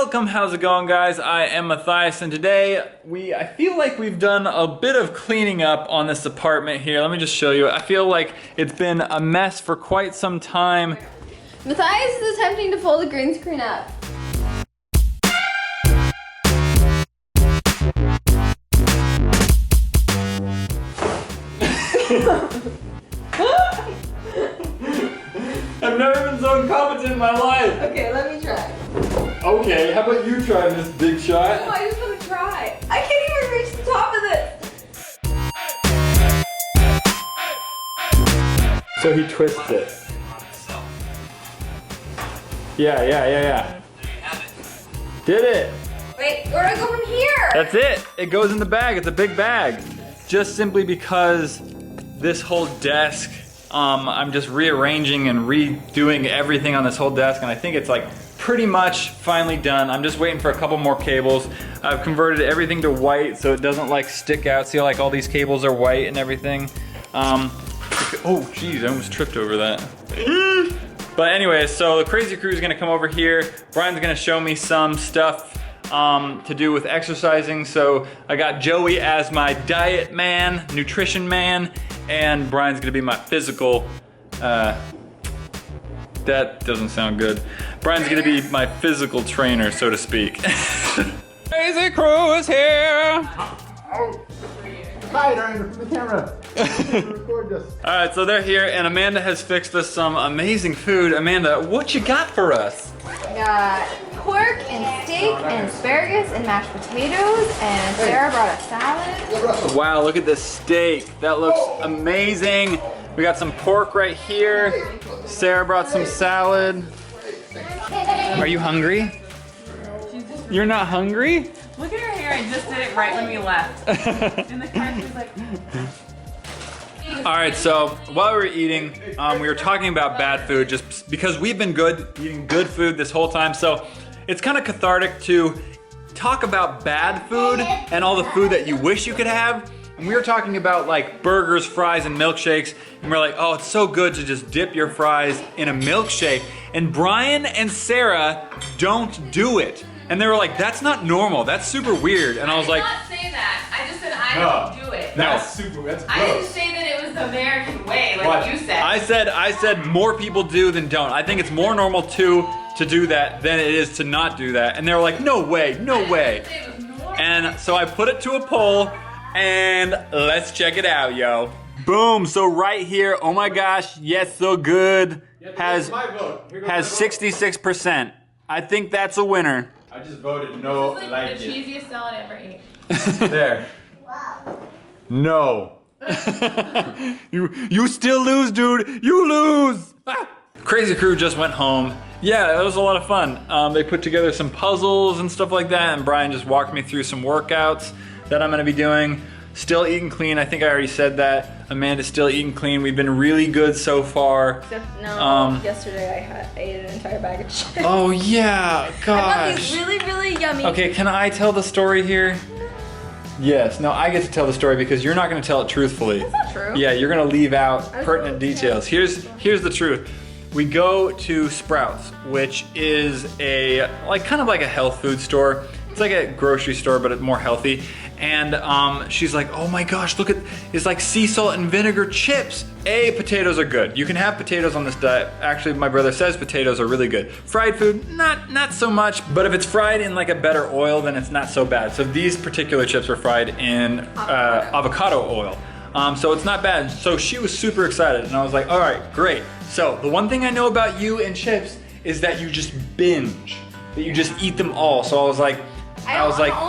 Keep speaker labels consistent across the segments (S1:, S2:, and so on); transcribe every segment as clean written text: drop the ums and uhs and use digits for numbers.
S1: Welcome, how's it going, guys? I am Matthias, and today I feel like we've done a bit of cleaning up on this apartment here. Let me just show you. I feel like it's been a mess for quite some time.
S2: Matthias is attempting to pull the green screen up.
S1: I've never been so incompetent in my life.
S2: Okay, let me try.
S1: Okay, how about you try this big shot?
S2: No, I just want to try. I can't even reach the top of this.
S1: So he twists it. Yeah. Did it.
S2: Wait, where do I go from here?
S1: That's it. It goes in the bag. It's a big bag. Just simply because this whole desk, I'm just rearranging and redoing everything on this whole desk, and I think it's like pretty much finally done. I'm just waiting for a couple more cables. I've converted everything to white so it doesn't like stick out. See how like all these cables are white and everything? Oh geez, I almost tripped over that. But anyway, so the Crazie Crew is gonna come over here. Brian's gonna show me some stuff to do with exercising. So I got Joey as my diet man, nutrition man, and Brian's gonna be my physical, that doesn't sound good. Brian's gonna be my physical trainer, so to speak. Crazie Crew is here!
S3: Hi, Aaron, from the camera. Record this.
S1: Alright, so they're here, and Amanda has fixed us some amazing food. Amanda, what you got for us?
S2: I got pork and steak and asparagus and mashed potatoes, and Sarah brought a salad.
S1: Wow, look at this steak. That looks amazing. We got some pork right here. Sarah brought some salad. Are you hungry? You're not hungry?
S4: Look at her hair, I just did it right when we left. And the car was like...
S1: All right, so while we were eating, we were talking about bad food just because we've been eating good food this whole time. So it's kind of cathartic to talk about bad food and all the food that you wish you could have. And we were talking about like burgers, fries, and milkshakes. And we're like, oh, it's so good to just dip your fries in a milkshake. And Brian and Sarah don't do it. And they were like, that's not normal. That's super weird. And I was like,
S4: I did not say that. I just said I don't do it.
S1: That's
S3: super, that's gross.
S4: I didn't say that it was the American way, like
S1: what?
S4: you said.
S1: I said more people do than don't. I think it's more normal to do that than it is to not do that. And they were like, no way, no way.
S4: It was normal.
S1: And so I put it to a poll, and let's check it out, yo. Boom, so right here, oh my gosh, yes, so good, has 66%. I think that's a winner.
S3: I just voted no,
S4: This is
S3: like
S4: the
S3: it.
S4: cheesiest salad I ever ate.
S1: There. No. you still lose, dude. You lose. Ah. Crazie Crew just went home. Yeah, it was a lot of fun. They put together some puzzles and stuff like that, and Brian just walked me through some workouts that I'm gonna be doing. Still eating clean, I think I already said that. Amanda's still eating clean. We've been really good so far.
S2: Except no, yesterday I ate an entire bag of chips.
S1: Oh yeah,
S2: I
S1: gosh.
S2: got these really yummy.
S1: Okay, can I tell the story here? Yes, no, I get to tell the story because you're not gonna tell it truthfully.
S2: That's not true.
S1: Yeah, you're gonna leave out pertinent
S2: really
S1: details. Here's the truth. We go to Sprouts, which is kind of like a health food store. It's like a grocery store, but it's more healthy. And she's like, oh my gosh, look at, it's like sea salt and vinegar chips. Potatoes are good. You can have potatoes on this diet. Actually, my brother says potatoes are really good. Fried food, not so much, but if it's fried in like a better oil, then it's not so bad. So these particular chips were fried in avocado oil. So it's not bad. So she was super excited, and I was like, all right, great. So the one thing I know about you and chips is that you just binge, that you just eat them all. So I was like,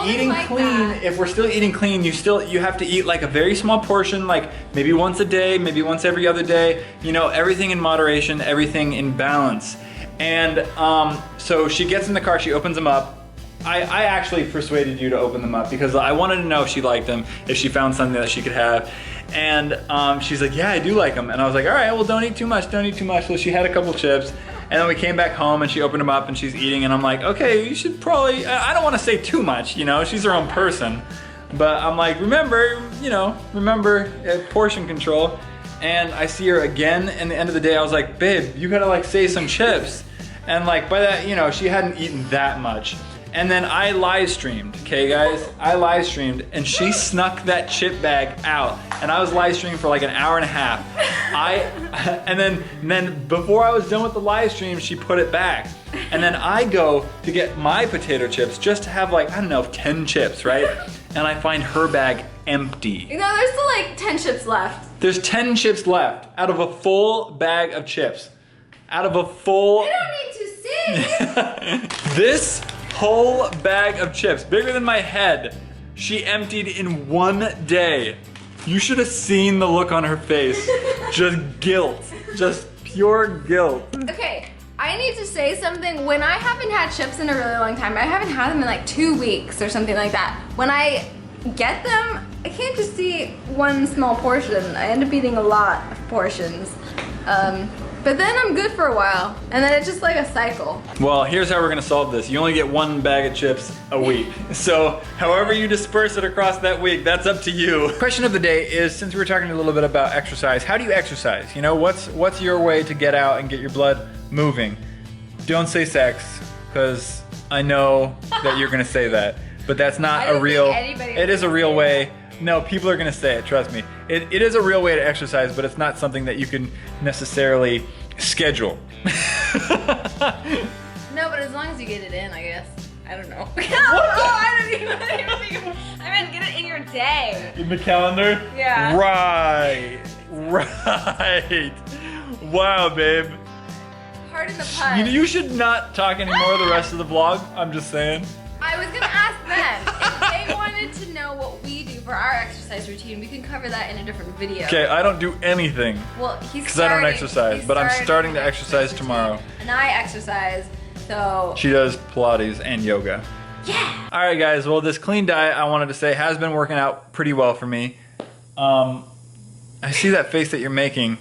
S1: eating clean, if we're still eating clean, you have to eat like a very small portion, like maybe once a day, maybe once every other day, you know, everything in moderation, everything in balance. And so she gets in the car, she opens them up. I actually persuaded you to open them up because I wanted to know if she liked them, if she found something that she could have. And she's like, yeah, I do like them. And I was like, all right, well, don't eat too much, don't eat too much. So she had a couple chips. And then we came back home and she opened them up and she's eating, and I'm like, okay, you should probably, I don't want to say too much, you know, she's her own person. But I'm like, remember portion control. And I see her again, and the end of the day, I was like, babe, you gotta like save some chips. And like by that, you know, she hadn't eaten that much. And then I live streamed, okay guys? I live streamed and she snuck that chip bag out. And I was live streaming for like an hour and a half. And then before I was done with the live stream, she put it back. And then I go to get my potato chips just to have like, I don't know, 10 chips, right? And I find her bag empty.
S2: You know, there's still like 10 chips left.
S1: There's 10 chips left out of a full bag of chips. Out of a full...
S2: You don't need to see.
S1: This whole bag of chips, bigger than my head, she emptied in one day. You should have seen the look on her face. Just guilt. Just pure guilt.
S2: Okay, I need to say something. When I haven't had chips in a really long time, I haven't had them in like 2 weeks or something like that. When I get them, I can't just eat one small portion. I end up eating a lot of portions. But then I'm good for a while, and then it's just like a cycle.
S1: Well, here's how we're gonna solve this. You only get one bag of chips a week. So however you disperse it across that week, that's up to you. Question of the day is, since we were talking a little bit about exercise, how do you exercise? You know, what's your way to get out and get your blood moving? Don't say sex, because I know that you're gonna say that, but that's not a real, it is a real way. No, people are gonna say it, trust me. It is a real way to exercise, but it's not something that you can necessarily schedule.
S2: No, but as long as you get it in, I guess. I don't know. I don't even I meant get it in your day.
S1: In the calendar?
S2: Yeah.
S1: Right. Wow, babe.
S2: Pardon the pun.
S1: You should not talk anymore the rest of the vlog, I'm just saying.
S2: I was gonna ask them if they wanted to know what we do for our exercise routine. We can cover that in a different video.
S1: Okay, I don't do anything.
S2: Well,
S1: because I don't exercise, but I'm starting to exercise tomorrow.
S2: And I exercise, so.
S1: She does Pilates and yoga.
S2: Yeah.
S1: All right, guys. Well, this clean diet, I wanted to say, has been working out pretty well for me. I see that face that you're making.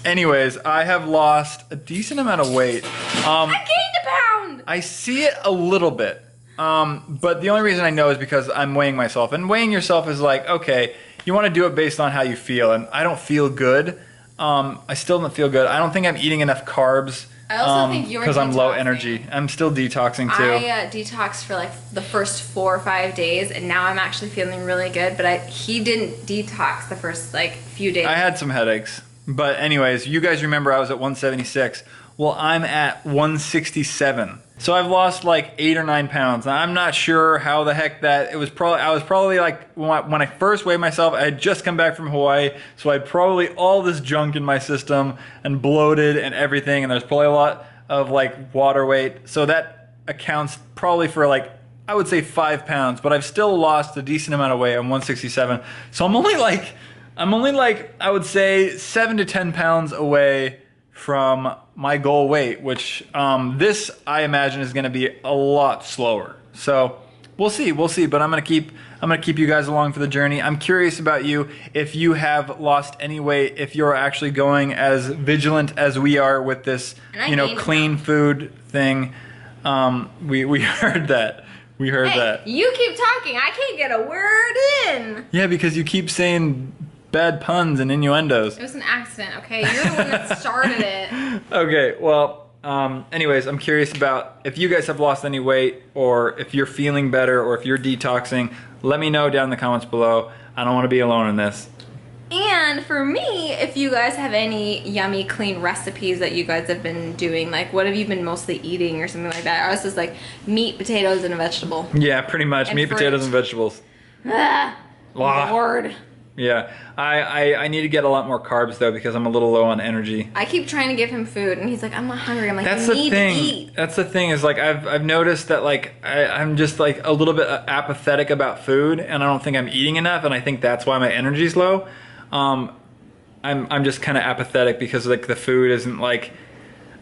S1: Anyways, I have lost a decent amount of weight.
S2: I gained a pound!
S1: I see it a little bit. But the only reason I know is because I'm weighing myself. And weighing yourself is like, okay, you want to do it based on how you feel. And I don't feel good. I still don't feel good. I don't think I'm eating enough carbs.
S2: I also think you're
S1: because I'm low
S2: detoxing.
S1: energy. I'm still detoxing too.
S2: I detoxed for like the first 4 or 5 days, and now I'm actually feeling really good. But he didn't detox the first like few days.
S1: I had some headaches. But anyways, you guys remember I was at 176. Well, I'm at 167. So I've lost like 8 or 9 pounds. Now, I'm not sure how the heck that, I was probably like, when I first weighed myself, I had just come back from Hawaii, so I had probably all this junk in my system and bloated and everything, and there's probably a lot of like water weight. So that accounts probably for like, I would say 5 pounds, but I've still lost a decent amount of weight. I'm 167. So I'm only like, I would say 7 to 10 pounds away from my goal weight, which this I imagine is going to be a lot slower. So we'll see, but I'm going to keep you guys along for the journey. I'm curious about you, if you have lost any weight, if you're actually going as vigilant as we are with this, you know, clean food thing. We heard that. We heard that.
S2: You keep talking. I can't get a word in.
S1: Yeah, because you keep saying bad puns and innuendos.
S2: It was an accident, okay? You're the one that started it.
S1: Okay, well, anyways, I'm curious about if you guys have lost any weight, or if you're feeling better, or if you're detoxing. Let me know down in the comments below. I don't want to be alone in this.
S2: And for me, if you guys have any yummy, clean recipes that you guys have been doing, like what have you been mostly eating or something like that? Ours is like meat, potatoes, and a vegetable.
S1: Yeah, pretty much. Meat, potatoes, and vegetables.
S2: Lord.
S1: Yeah, I need to get a lot more carbs though, because I'm a little low on energy.
S2: I keep trying to give him food and he's like, I'm not hungry. I'm like,
S1: that's
S2: you
S1: the
S2: need
S1: thing.
S2: to eat.
S1: That's the thing, is like I've noticed that like I'm just like a little bit apathetic about food, and I don't think I'm eating enough, and I think that's why my energy's low. I'm just kind of apathetic because like the food isn't like,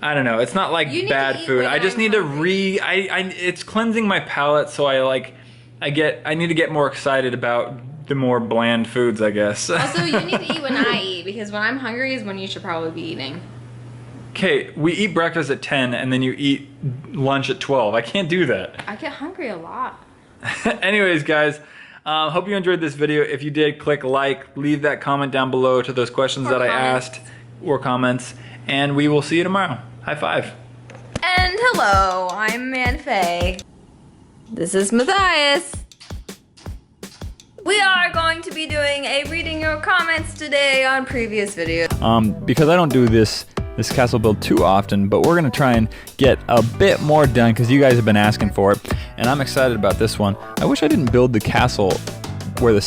S1: I don't know, it's not like bad food. I just need to it's cleansing my palate, so I need to get more excited about the more bland foods, I guess.
S2: Also, you need to eat when I eat, because when I'm hungry is when you should probably be eating.
S1: Okay, we eat breakfast at 10 and then you eat lunch at 12. I can't do that.
S2: I get hungry a lot.
S1: Anyways, guys, hope you enjoyed this video. If you did, click like, leave that comment down below to those questions that I asked, or comments, and we will see you tomorrow. High five.
S2: And hello, I'm Manfei. This is Matthias. We are going to be doing a reading your comments today on previous videos.
S1: Because I don't do this castle build too often, but we're gonna try and get a bit more done because you guys have been asking for it, and I'm excited about this one. I wish I didn't build the castle where the